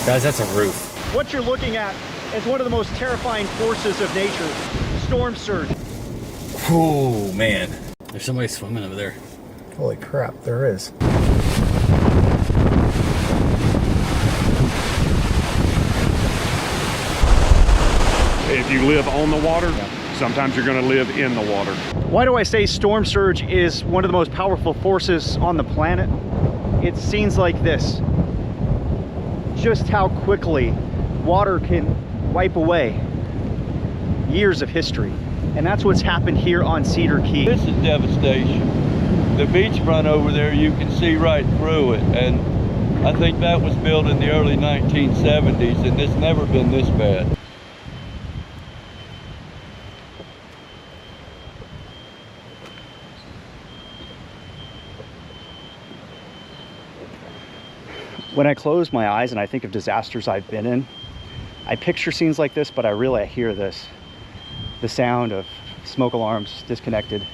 Guys, that's a roof. What you're looking at is one of the most terrifying forces of nature, storm surge. Oh, man. There's somebody swimming over there. Holy crap, there is. If you live on the water, sometimes you're going to live in the water. Why do I say storm surge is one of the most powerful forces on the planet? It's scenes like this. Just how quickly water can wipe away years of history. And that's what's happened here on Cedar Key. This is devastation. The beachfront over there, you can see right through it. And I think that was built in the early 1970s, and it's never been this bad. When I close my eyes and I think of disasters I've been in, I picture scenes like this, but I hear this. The sound of smoke alarms disconnected.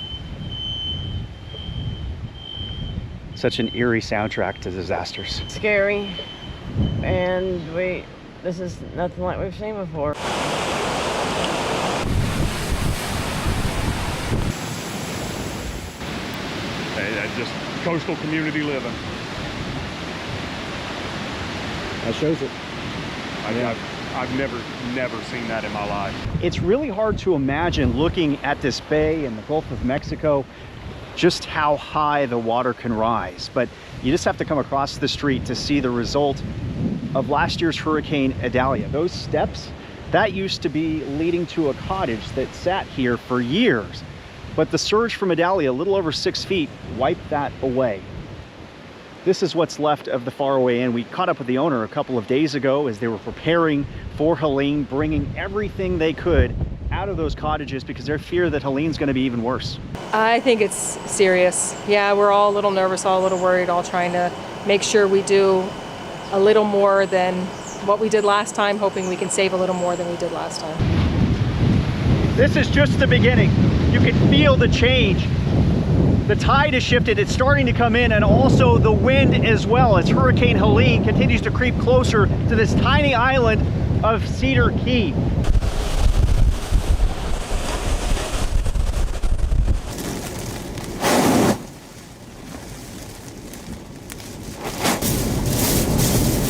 Such an eerie soundtrack to disasters. Scary, and this is nothing like we've seen before. Hey, just coastal community living. That shows it. I've never seen that in my life. It's really hard to imagine looking at this bay in the Gulf of Mexico just how high the water can rise. But you just have to come across the street to see the result of last year's Hurricane Idalia. Those steps, that used to be leading to a cottage that sat here for years. But the surge from Idalia, a little over 6 feet, wiped that away. This is what's left of the Faraway Inn. We caught up with the owner a couple of days ago as they were preparing for Helene, bringing everything they could out of those cottages because they fear that Helene's going to be even worse. I think it's serious. Yeah, we're all a little nervous, all a little worried, all trying to make sure we do a little more than what we did last time, hoping we can save a little more than we did last time. This is just the beginning. You can feel the change. The tide has shifted, it's starting to come in, and also the wind as well as Hurricane Helene continues to creep closer to this tiny island of Cedar Key.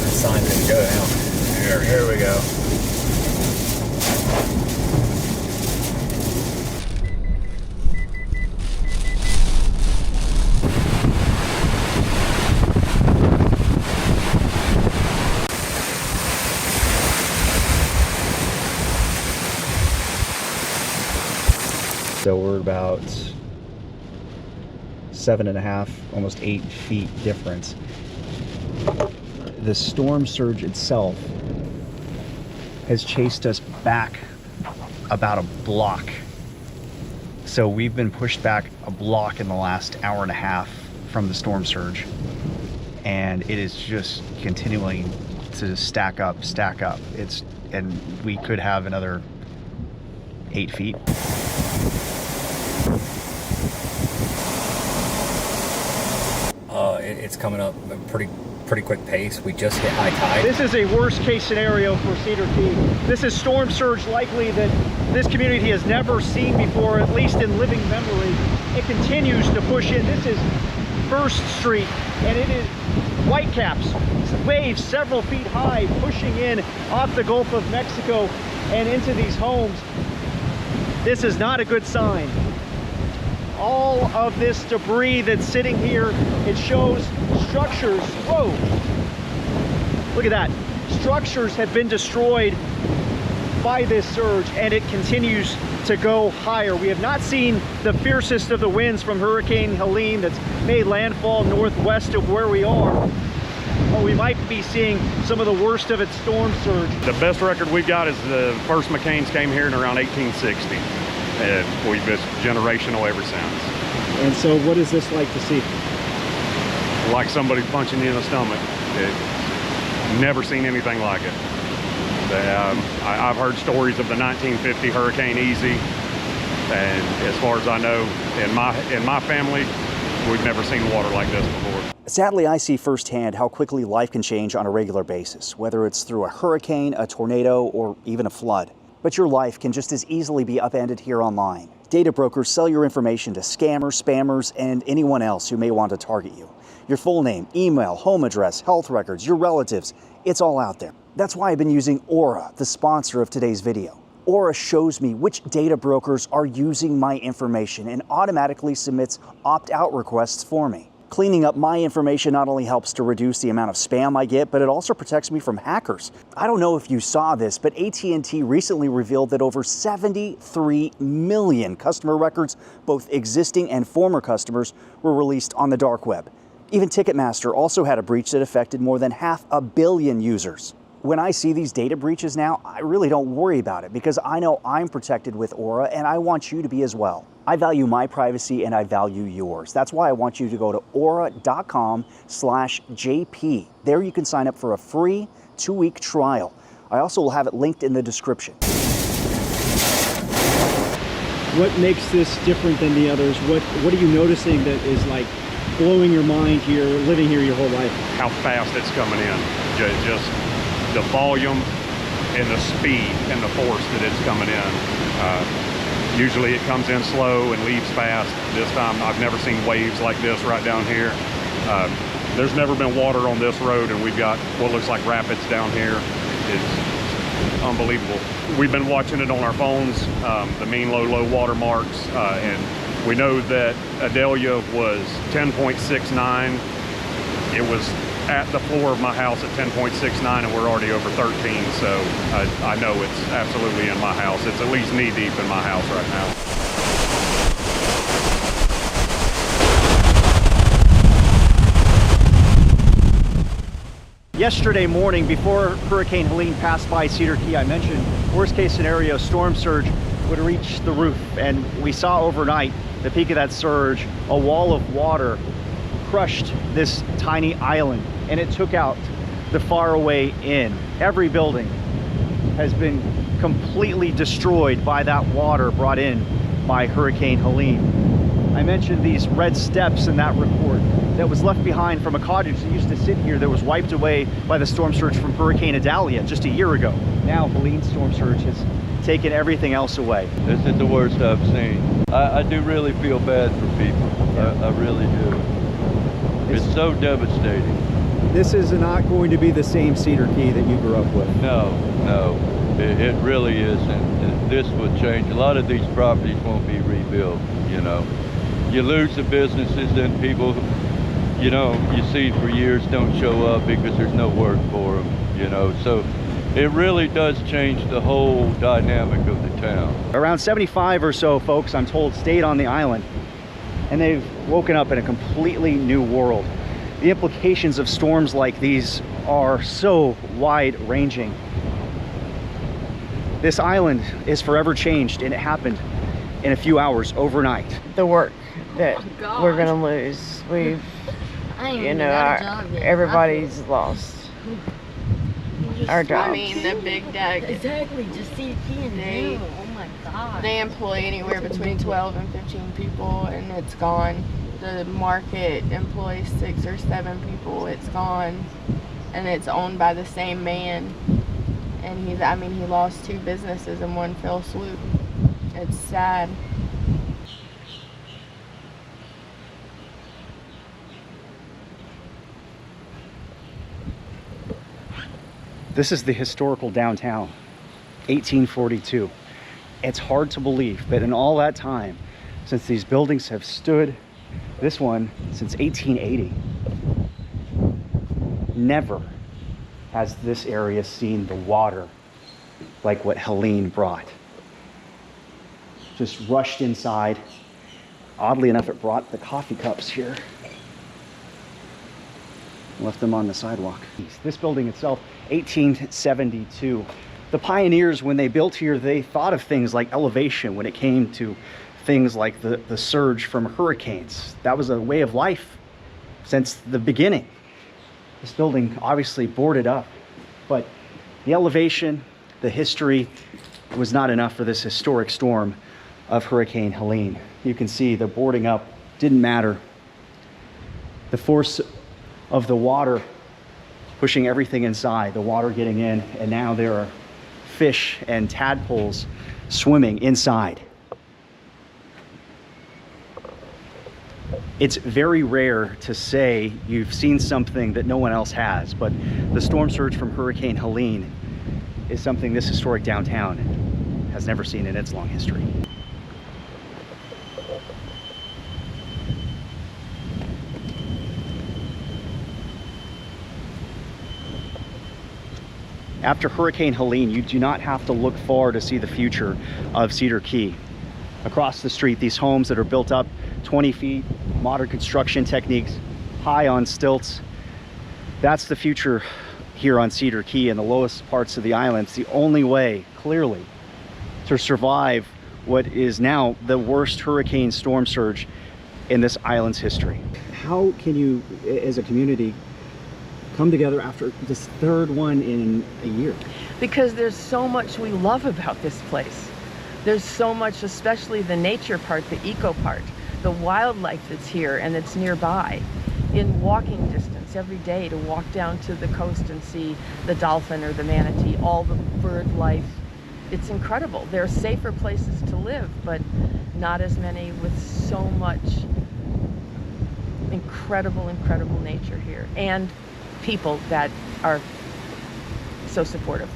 That sign's gonna go now. Here we go. So we're about 7.5, almost 8 feet difference. The storm surge itself has chased us back about a block. So we've been pushed back a block in the last hour and a half from the storm surge. And it is just continuing to stack up. And we could have another 8 feet. It's coming up at a pretty quick pace. We just hit high tide. This is a worst case scenario for Cedar Key. This is storm surge likely that this community has never seen before, at least in living memory. It continues to push in. This is First Street, and it is whitecaps, waves several feet high, pushing in off the Gulf of Mexico and into these homes. This is not a good sign. All of this debris that's sitting here, it shows structures. Whoa! Look at that. Structures have been destroyed by this surge, and it continues to go higher. We have not seen the fiercest of the winds from Hurricane Helene that's made landfall northwest of where we are. But we might be seeing some of the worst of its storm surge. The best record we've got is the first McCain's came here in around 1860. We've been generational ever since. And so what is this like to see? Like somebody punching you in the stomach. Never seen anything like it. I've heard stories of the 1950 Hurricane Easy, and as far as I know, in my family, we've never seen water like this before. Sadly, I see firsthand how quickly life can change on a regular basis, whether it's through a hurricane, a tornado, or even a flood. But your life can just as easily be upended here online. Data brokers sell your information to scammers, spammers, and anyone else who may want to target you. Your full name, email, home address, health records, your relatives, it's all out there. That's why I've been using Aura, the sponsor of today's video. Aura shows me which data brokers are using my information and automatically submits opt-out requests for me. Cleaning up my information not only helps to reduce the amount of spam I get, but it also protects me from hackers. I don't know if you saw this, but AT&T recently revealed that over 73 million customer records, both existing and former customers, were released on the dark web. Even Ticketmaster also had a breach that affected more than 500 million users. When I see these data breaches now, I really don't worry about it because I know I'm protected with Aura and I want you to be as well. I value my privacy and I value yours. That's why I want you to go to aura.com/JP. There you can sign up for a free 2-week trial. I also will have it linked in the description. What makes this different than the others? What are you noticing that is like blowing your mind here, living here your whole life? How fast it's coming in. Just the volume and the speed and the force that it's coming in. Usually it comes in slow and leaves fast. This time I've never seen waves like this right down here. There's never been water on this road, and we've got what looks like rapids down here. It's unbelievable. We've been watching it on our phones, the mean low water marks, and we know that Adelia was 10.69. It was at the floor of my house at 10.69, and we're already over 13, so I know it's absolutely in my house. It's at least knee deep in my house right now. Yesterday morning, before Hurricane Helene passed by Cedar Key, I mentioned worst case scenario, storm surge would reach the roof, and we saw overnight the peak of that surge, a wall of water crushed this tiny island, and it took out the faraway inn. Every building has been completely destroyed by that water brought in by Hurricane Helene. I mentioned these red steps in that report that was left behind from a cottage that used to sit here that was wiped away by the storm surge from Hurricane Idalia just a year ago. Now Helene's storm surge has taken everything else away. This is the worst I've seen. I do really feel bad for people. I really do. It's so devastating. This is not going to be the same Cedar Key that you grew up with. No, it really isn't. And this would change. A lot of these properties won't be rebuilt, you know. You lose the businesses, then people, you know, you see for years don't show up because there's no work for them, you know. So it really does change the whole dynamic of the town. Around 75 or so folks, I'm told, stayed on the island, and they've woken up in a completely new world. The implications of storms like these are so wide-ranging. This island is forever changed, and it happened in a few hours overnight. The work that we're gonna lose, everybody's lost our jobs. I mean, the big deck. Exactly, just see and oh my god. They employ anywhere between 12 and 15 people, and it's gone. The market employs 6 or 7 people. It's gone, and it's owned by the same man. And he lost 2 businesses in one fell swoop. It's sad. This is the historical downtown, 1842. It's hard to believe, but in all that time, since these buildings have stood, this one since 1880, never has this area seen the water like what Helene brought. Just rushed inside. Oddly enough, it brought the coffee cups here. Left them on the sidewalk. This building itself, 1872. The pioneers, when they built here, they thought of things like elevation when it came to things like the surge from hurricanes. That was a way of life since the beginning. This building obviously boarded up, but the elevation, the history was not enough for this historic storm of Hurricane Helene. You can see the boarding up didn't matter. The force of the water pushing everything inside, the water getting in, and now there are fish and tadpoles swimming inside. It's very rare to say you've seen something that no one else has, but the storm surge from Hurricane Helene is something this historic downtown has never seen in its long history. After Hurricane Helene, you do not have to look far to see the future of Cedar Key. Across the street, these homes that are built up 20 feet, modern construction techniques, high on stilts. That's the future here on Cedar Key in the lowest parts of the island. It's the only way, clearly, to survive what is now the worst hurricane storm surge in this island's history. How can you, as a community, come together after this third one in a year? Because there's so much we love about this place. There's so much, especially the nature part, the eco part, the wildlife that's here and that's nearby. In walking distance every day to walk down to the coast and see the dolphin or the manatee, all the bird life. It's incredible. There are safer places to live, but not as many with so much incredible, incredible nature here. And people that are so supportive.